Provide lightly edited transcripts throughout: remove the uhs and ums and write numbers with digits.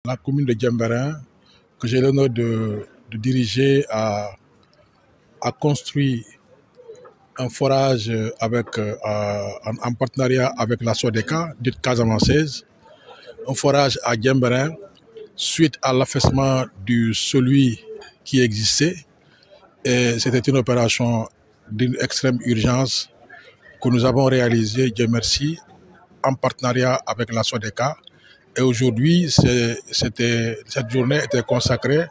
La commune de Diembéring, que j'ai l'honneur de diriger, a construit un forage en partenariat avec la SODECA, dite Casamançaise, un forage à Diembéring, suite à l'affaissement de celui qui existait. Et c'était une opération d'une extrême urgence que nous avons réalisée, Dieu merci, en partenariat avec la SODECA. Et aujourd'hui, cette journée était consacrée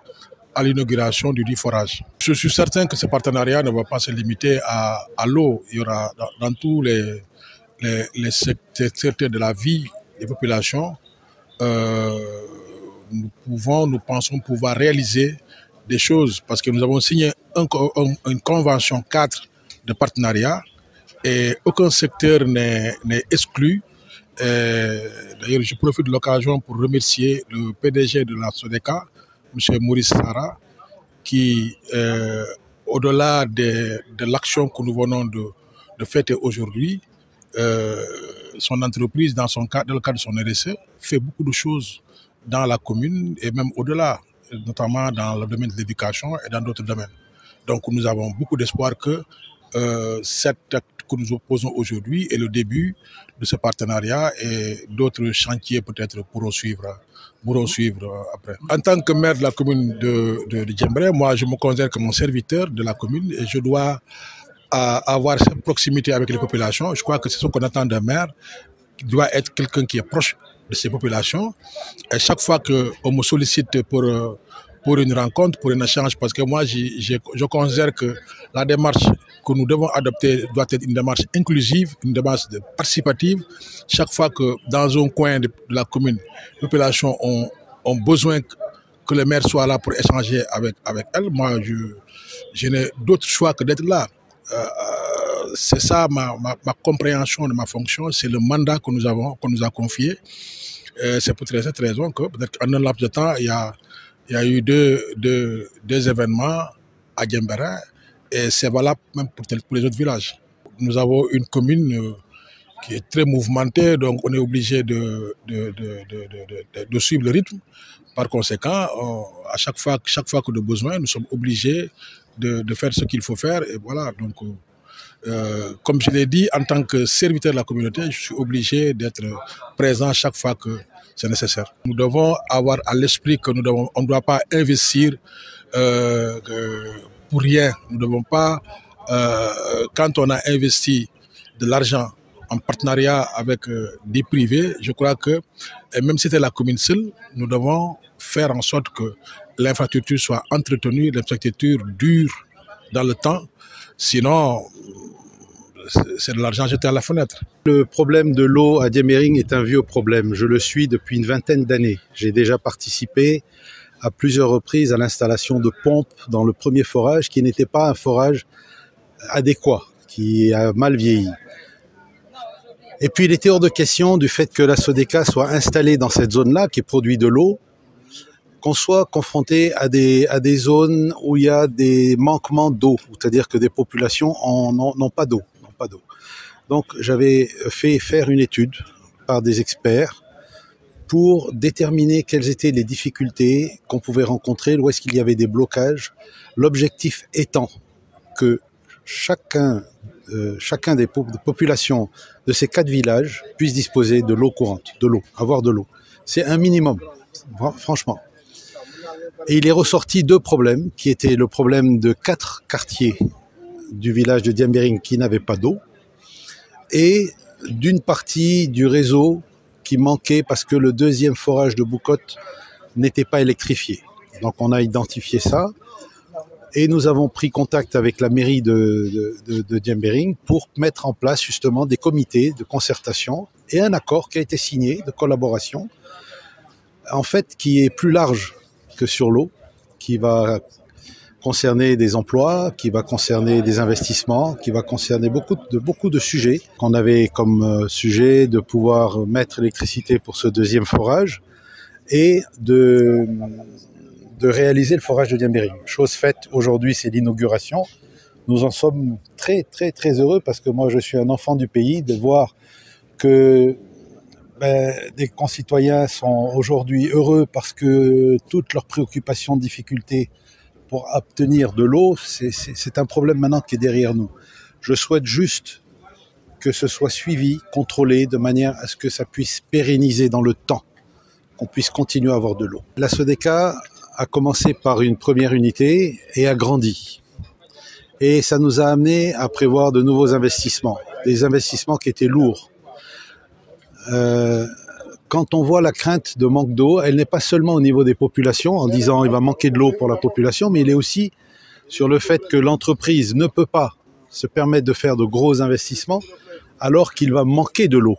à l'inauguration du dit forage. Je suis certain que ce partenariat ne va pas se limiter à l'eau. Il y aura dans tous les secteurs de la vie des populations, nous pensons pouvoir réaliser des choses parce que nous avons signé une convention cadre de partenariat et aucun secteur n'est exclu. D'ailleurs, je profite de l'occasion pour remercier le PDG de la SODECA, M. Maurice Sarra, qui, au-delà de l'action que nous venons de fêter aujourd'hui, son entreprise, dans le cadre de son RSE, fait beaucoup de choses dans la commune et même au-delà, notamment dans le domaine de l'éducation et dans d'autres domaines. Donc nous avons beaucoup d'espoir que cet acte que nous opposons aujourd'hui est le début de ce partenariat et d'autres chantiers peut-être pourront suivre après. En tant que maire de la commune de Diembéring, moi je me considère comme un serviteur de la commune et je dois avoir cette proximité avec les populations. Je crois que c'est ce qu'on attend d'un maire, qui doit être quelqu'un qui est proche de ces populations. Et chaque fois qu'on me sollicite pour une rencontre, pour un échange, parce que moi je considère que la démarche que nous devons adopter doit être une démarche inclusive, une démarche participative. Chaque fois que dans un coin de la commune, les populations ont besoin que le maire soit là pour échanger avec elles, moi je n'ai d'autre choix que d'être là. C'est ça ma compréhension de ma fonction, c'est le mandat qu'on nous a confié. C'est pour cette raison que peut-être qu'en un laps de temps, il y a eu deux événements à Diembéring et c'est valable même pour les autres villages. Nous avons une commune qui est très mouvementée, donc on est obligé de suivre le rythme. Par conséquent, à chaque fois que de besoin, nous sommes obligés de faire ce qu'il faut faire. Et voilà, donc, comme je l'ai dit, en tant que serviteur de la communauté, je suis obligé d'être présent chaque fois que c'est nécessaire. Nous devons avoir à l'esprit que on ne doit pas investir pour rien. Nous ne devons pas, quand on a investi de l'argent en partenariat avec des privés, je crois que même si c'était la commune seule, nous devons faire en sorte que l'infrastructure soit entretenue, l'infrastructure dure dans le temps. Sinon, c'est de l'argent jeté à la fenêtre. Le problème de l'eau à Diembéring est un vieux problème. Je le suis depuis une vingtaine d'années. J'ai déjà participé à plusieurs reprises à l'installation de pompes dans le premier forage qui n'était pas un forage adéquat, qui a mal vieilli. Et puis il était hors de question du fait que la SODECA soit installée dans cette zone-là qui produit de l'eau, qu'on soit confronté à des zones où il y a des manquements d'eau, c'est-à-dire que des populations n'ont pas d'eau. Donc j'avais fait faire une étude par des experts pour déterminer quelles étaient les difficultés qu'on pouvait rencontrer, où est-ce qu'il y avait des blocages. L'objectif étant que chacun des populations de ces 4 villages puisse disposer de l'eau courante, avoir de l'eau. C'est un minimum, franchement. Et il est ressorti 2 problèmes, qui étaient le problème de 4 quartiers du village de Diembéring qui n'avaient pas d'eau, et d'une partie du réseau qui manquait parce que le deuxième forage de Boucotte n'était pas électrifié. Donc on a identifié ça, et nous avons pris contact avec la mairie de Diembéring pour mettre en place justement des comités de concertation et un accord qui a été signé de collaboration, en fait qui est plus large que sur l'eau, qui va concerner des emplois, qui va concerner des investissements, qui va concerner beaucoup de sujets. On avait comme sujet de pouvoir mettre l'électricité pour ce deuxième forage et de réaliser le forage de Diembéring. Chose faite aujourd'hui, c'est l'inauguration. Nous en sommes très très très heureux parce que moi je suis un enfant du pays, de voir que des concitoyens sont aujourd'hui heureux parce que toutes leurs préoccupations, difficultés pour obtenir de l'eau, c'est un problème maintenant qui est derrière nous. Je souhaite juste que ce soit suivi, contrôlé, de manière à ce que ça puisse pérenniser dans le temps, qu'on puisse continuer à avoir de l'eau. La SODECA a commencé par une première unité et a grandi. Et ça nous a amené à prévoir de nouveaux investissements, des investissements qui étaient lourds. Quand on voit la crainte de manque d'eau, elle n'est pas seulement au niveau des populations, en disant il va manquer de l'eau pour la population, mais il est aussi sur le fait que l'entreprise ne peut pas se permettre de faire de gros investissements alors qu'il va manquer de l'eau.